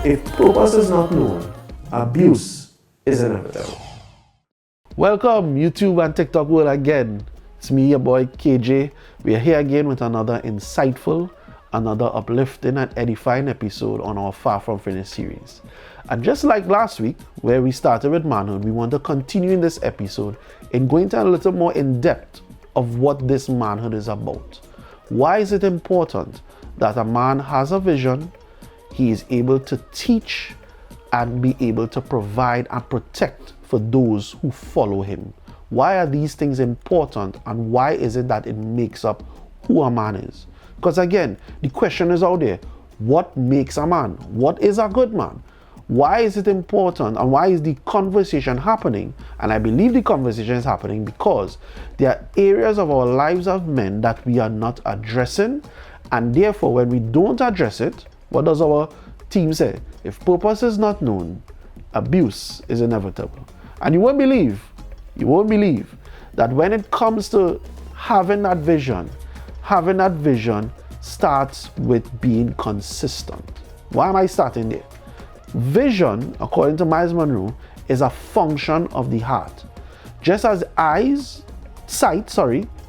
If purpose is not known, abuse is inevitable. Welcome, YouTube and TikTok world again. It's me, your boy KJ. We are here again with another insightful, another uplifting and edifying episode on our Far From Finished series. And just like last week, where we started with manhood, we want to continue in this episode in going to a little more in depth of what this manhood is about. Why is it important that a man has a vision, he is able to teach and be able to provide and protect for those who follow him? Why are these things important, and why is it that it makes up who a man is? Because again, the question is out there: what makes a man? What is a good man? Why is it important, and why is the conversation happening? And I believe the conversation is happening because there are areas of our lives of men that we are not addressing, and therefore when we don't address it, what does our team say? If purpose is not known, abuse is inevitable. And you won't believe that when it comes to having that vision starts with being consistent. Why am I starting there? Vision, according to Miles Monroe, is a function of the heart. Just as sight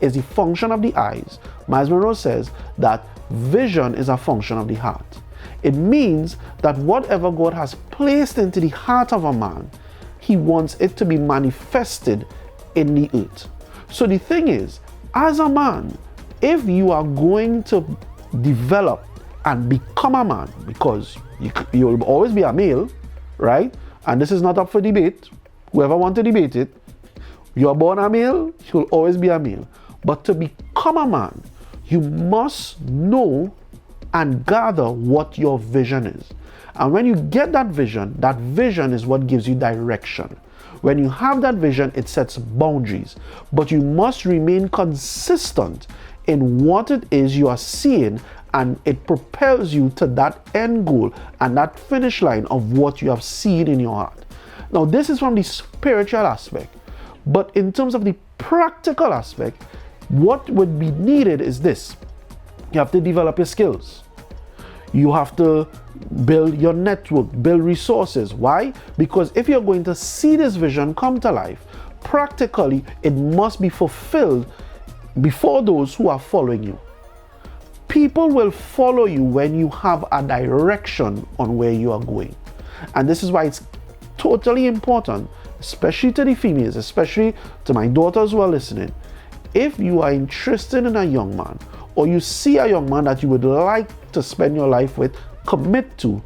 is the function of the eyes, Miles Monroe says that vision is a function of the heart. It means that whatever God has placed into the heart of a man, he wants it to be manifested in the earth. So the thing is, as a man, if you are going to develop and become a man, because you will always be a male, right? And this is not up for debate. Whoever wants to debate it, you are born a male, you will always be a male. But to become a man, you must know and gather what your vision is. And when you get that vision is what gives you direction. When you have that vision, it sets boundaries. But you must remain consistent in what it is you are seeing, and it propels you to that end goal and that finish line of what you have seen in your heart. Now, this is from the spiritual aspect. But in terms of the practical aspect, what would be needed is this. You have to develop your skills. You have to build your network, build resources. Why? Because if you're going to see this vision come to life, practically it must be fulfilled before those who are following you. People will follow you when you have a direction on where you are going. And this is why it's totally important, especially to the females, especially to my daughters who are listening. If you are interested in a young man, or you see a young man that you would like to spend your life with, commit to,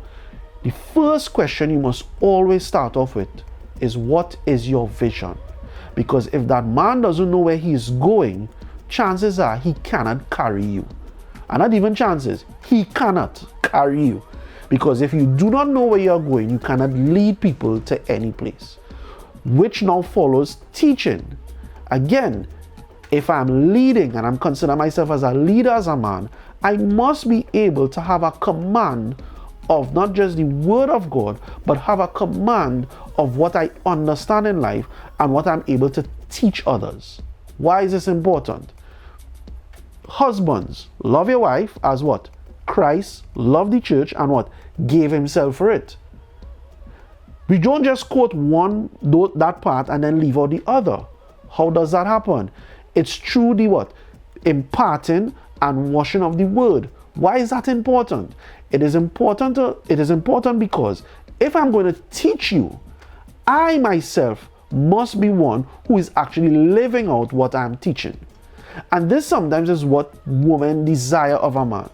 the first question you must always start off with is, what is your vision? Because if that man doesn't know where he is going, chances are he cannot carry you. And not even chances, he cannot carry you. Because if you do not know where you are going, you cannot lead people to any place. Which now follows teaching. Again, if I'm leading and I'm considering myself as a leader, as a man, I must be able to have a command of not just the word of God, but have a command of what I understand in life and what I'm able to teach others. Why is this important? Husbands, love your wife as what? Christ loved the church and what? Gave himself for it. We don't just quote that part and then leave out the other. How does that happen? It's through the what? Imparting and washing of the word. Why is that important? It is important because if I'm going to teach you, I myself must be one who is actually living out what I'm teaching. And this sometimes is what women desire of a man.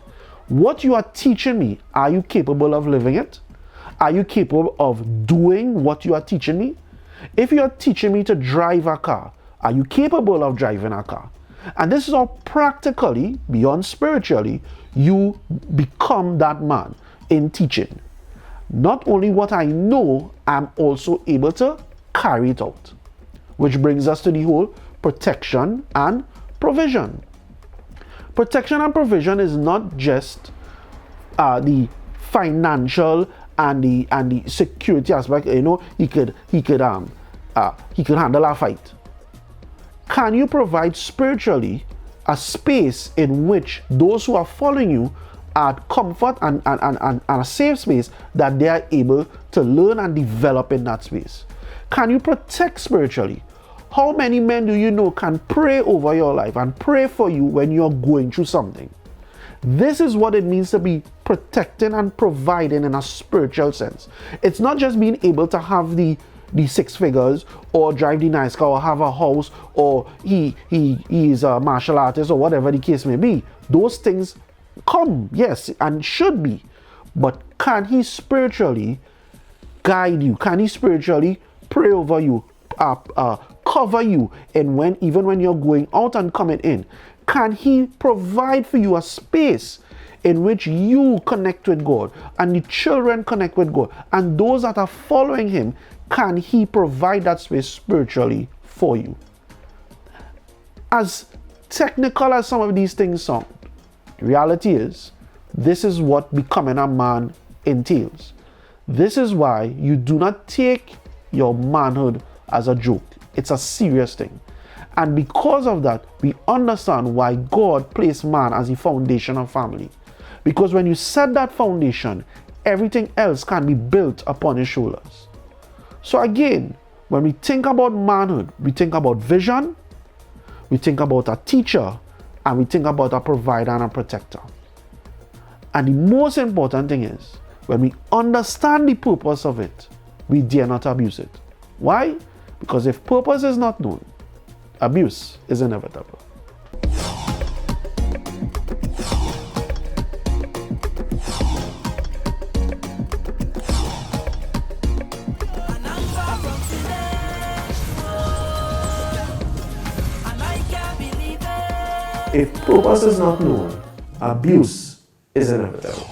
What you are teaching me, are you capable of living it? Are you capable of doing what you are teaching me? If you are teaching me to drive a car, are you capable of driving a car? And this is how practically, beyond spiritually, you become that man in teaching. Not only what I know, I'm also able to carry it out. Which brings us to the whole protection and provision. Protection and provision is not just the financial and the security aspect. You know, he could handle a fight. Can you provide spiritually a space in which those who are following you comfort and a safe space that they are able to learn and develop in that space? Can you protect spiritually? How many men do you know can pray over your life and pray for you when you're going through something? This is what it means to be protecting and providing in a spiritual sense. It's not just being able to have the 6 figures or drive the nice car or have a house or he is a martial artist or whatever the case may be. Those things come, yes, and should be. But can he spiritually guide you? Can he spiritually pray over you, cover you, and even when you're going out and coming in? Can he provide for you a space in which you connect with God and the children connect with God and those that are following him? Can he provide that space spiritually for you? As technical as some of these things sound, the reality is this is what becoming a man entails. This is why you do not take your manhood as a joke. It's a serious thing. And because of that, we understand why God placed man as the foundation of family. Because when you set that foundation, everything else can be built upon his shoulders. So again, when we think about manhood, we think about vision, we think about a teacher, and we think about a provider and a protector. And the most important thing is, when we understand the purpose of it, we dare not abuse it. Why? Because if purpose is not known, abuse is inevitable. If purpose is not known, abuse is inevitable.